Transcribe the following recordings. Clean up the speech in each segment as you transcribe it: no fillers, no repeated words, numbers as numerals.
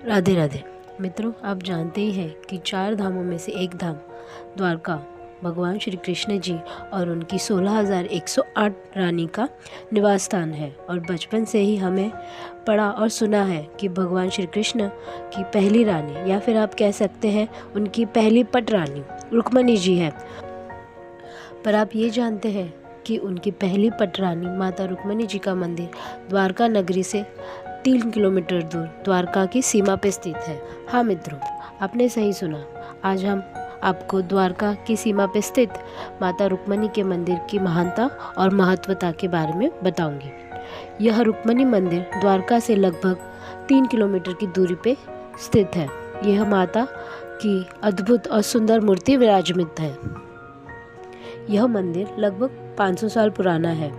राधे राधे मित्रों, आप जानते ही हैं कि 4 धामों में से एक धाम द्वारका भगवान श्री कृष्ण जी और उनकी 16,108 रानी का निवास स्थान है। और बचपन से ही हमें पढ़ा और सुना है कि भगवान श्री कृष्ण की पहली रानी या फिर आप कह सकते हैं उनकी पहली पट रानी रुक्मणी जी है। पर आप ये जानते हैं कि उनकी पहली पट रानी माता रुक्मणी जी का मंदिर द्वारका नगरी से 3 किलोमीटर दूर द्वारका की सीमा पर स्थित है। हाँ मित्रों, आपने सही सुना। आज हम आपको द्वारका की सीमा पर स्थित माता रुक्मणी के मंदिर की महानता और महत्वता के बारे में बताऊंगी। यह रुक्मणी मंदिर द्वारका से लगभग 3 किलोमीटर की दूरी पे स्थित है। यह माता की अद्भुत और सुंदर मूर्ति विराजमान है। यह मंदिर लगभग 500 साल पुराना है।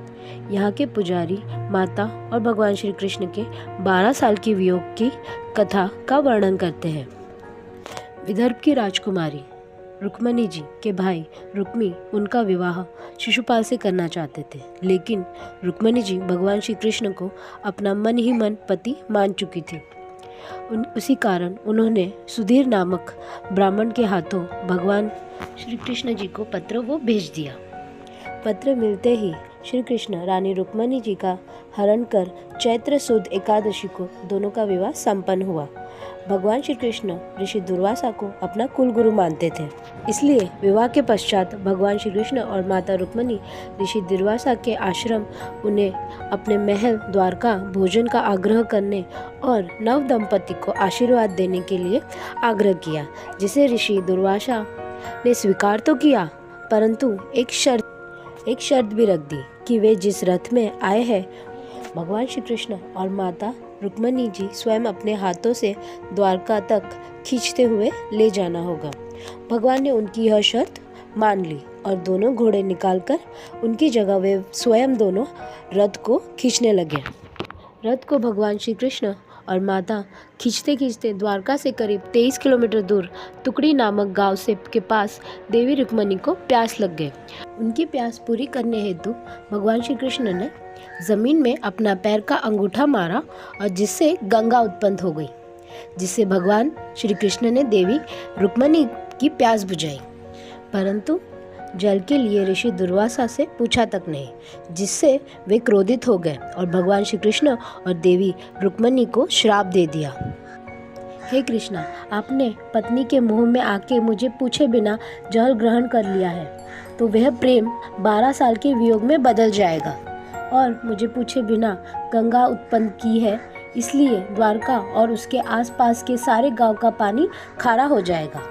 यहाँ के पुजारी माता और भगवान श्री कृष्ण के 12 साल की वियोग की कथा का वर्णन करते हैं। विदर्भ की राजकुमारी रुक्मणी जी के भाई रुक्मी उनका विवाह शिशुपाल से करना चाहते थे, लेकिन रुक्मणी जी भगवान श्री कृष्ण को अपना मन ही मन पति मान चुकी थी। उसी कारण उन्होंने सुधीर नामक ब्राह्मण के हाथों भगवान श्री कृष्ण जी को पत्र वो भेज दिया। पत्र मिलते ही श्री कृष्ण रानी रुक्मणी जी का हरण कर चैत्र सुद एकादशी को दोनों का विवाह संपन्न हुआ। भगवान श्री कृष्ण ऋषि दुर्वासा को अपना कुलगुरु मानते थे, इसलिए विवाह के पश्चात भगवान श्री कृष्ण और माता रुक्मणी ऋषि दुर्वासा के आश्रम उन्हें अपने महल द्वारका भोजन का आग्रह करने और नव दंपति को आशीर्वाद देने के लिए आग्रह किया, जिसे ऋषि दुर्वासा ने स्वीकार तो किया, परंतु एक शर्त भी रख दी कि वे जिस रथ में आए हैं भगवान श्री कृष्ण और माता रुक्मणी जी स्वयं अपने हाथों से द्वारका तक खींचते हुए ले जाना होगा। भगवान ने उनकी यह शर्त मान ली और दोनों घोड़े निकालकर उनकी जगह वे स्वयं दोनों रथ को खींचने लगे। रथ को भगवान श्री कृष्ण और माता खींचते खींचते द्वारका से करीब 23 किलोमीटर दूर टुकड़ी नामक गांव से के पास देवी रुक्मणी को प्यास लग गई। उनकी प्यास पूरी करने हेतु भगवान श्री कृष्ण ने जमीन में अपना पैर का अंगूठा मारा और जिससे गंगा उत्पन्न हो गई, जिससे भगवान श्री कृष्ण ने देवी रुक्मणी की प्यास बुझाई। परंतु जल के लिए ऋषि दुर्वासा से पूछा तक नहीं, जिससे वे क्रोधित हो गए और भगवान श्री कृष्ण और देवी रुक्मणी को श्राप दे दिया। हे कृष्णा, आपने पत्नी के मुंह में आके मुझे पूछे बिना जल ग्रहण कर लिया है, तो वह प्रेम 12 साल के वियोग में बदल जाएगा और मुझे पूछे बिना गंगा उत्पन्न की है, इसलिए द्वारका और उसके आसपास के सारे गांव का पानी खारा हो जाएगा।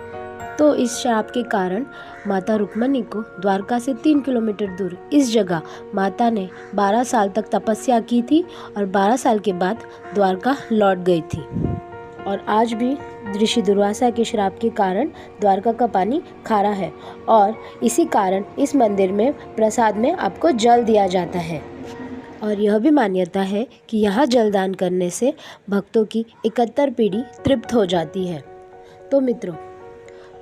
तो इस श्राप के कारण माता रुक्मणी को द्वारका से 3 किलोमीटर दूर इस जगह माता ने 12 साल तक तपस्या की थी और 12 साल के बाद द्वारका लौट गई थी। और आज भी ऋषि दुर्वासा के श्राप के कारण द्वारका का पानी खारा है और इसी कारण इस मंदिर में प्रसाद में आपको जल दिया जाता है। और यह भी मान्यता है कि यहाँ जलदान करने से भक्तों की 71 पीढ़ी तृप्त हो जाती है। तो मित्रों,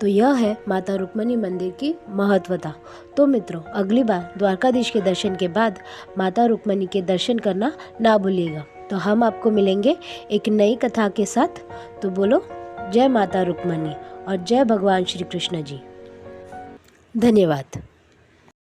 तो यह है माता रुक्मणी मंदिर की महत्वता। तो मित्रों, अगली बार द्वारकाधीश के दर्शन के बाद माता रुक्मणी के दर्शन करना ना भूलिएगा। तो हम आपको मिलेंगे एक नई कथा के साथ। तो बोलो जय माता रुक्मणी और जय भगवान श्री कृष्ण जी। धन्यवाद।